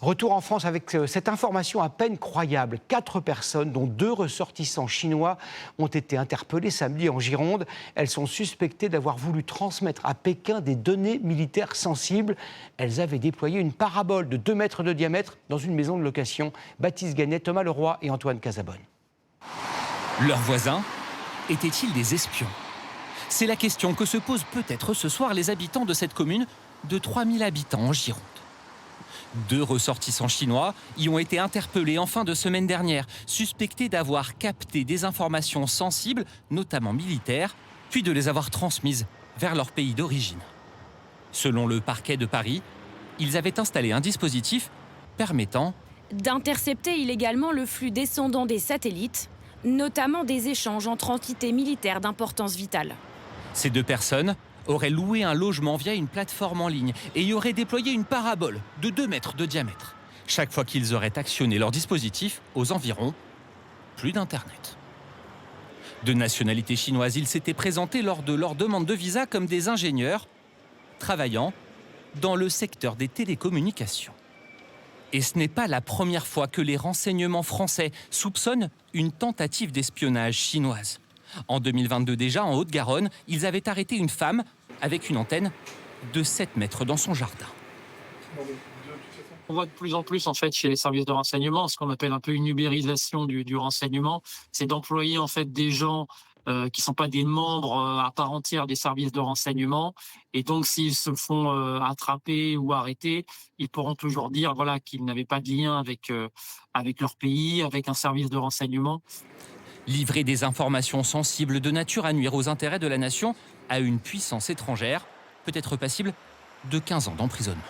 Retour en France avec cette information à peine croyable. 4 personnes, dont 2 ressortissants chinois, ont été interpellées samedi en Gironde. Elles sont suspectées d'avoir voulu transmettre à Pékin des données militaires sensibles. Elles avaient déployé une parabole de 2 mètres de diamètre dans une maison de location. Baptiste Ganet, Thomas Leroy et Antoine Casabonne. Leurs voisins étaient-ils des espions? C'est la question que se posent peut-être ce soir les habitants de cette commune de 3000 habitants en Gironde. 2 ressortissants chinois y ont été interpellés en fin de semaine dernière, suspectés d'avoir capté des informations sensibles, notamment militaires, puis de les avoir transmises vers leur pays d'origine. Selon le parquet de Paris, ils avaient installé un dispositif permettant d'intercepter illégalement le flux descendant des satellites, notamment des échanges entre entités militaires d'importance vitale. Ces 2 personnes auraient loué un logement via une plateforme en ligne et y auraient déployé une parabole de 2 mètres de diamètre. Chaque fois qu'ils auraient actionné leur dispositif, aux environs, plus d'Internet. De nationalité chinoise, ils s'étaient présentés lors de leur demande de visa comme des ingénieurs travaillant dans le secteur des télécommunications. Et ce n'est pas la première fois que les renseignements français soupçonnent une tentative d'espionnage chinoise. En 2022 déjà, en Haute-Garonne, ils avaient arrêté une femme avec une antenne de 7 mètres dans son jardin. On voit de plus en plus en fait chez les services de renseignement ce qu'on appelle un peu une ubérisation du renseignement, c'est d'employer en fait des gens qui sont pas des membres à part entière des services de renseignement, et donc s'ils se font attraper ou arrêter, ils pourront toujours dire voilà qu'ils n'avaient pas de lien avec leur pays, avec un service de renseignement. Livrer des informations sensibles de nature à nuire aux intérêts de la nation à une puissance étrangère peut être passible de 15 ans d'emprisonnement.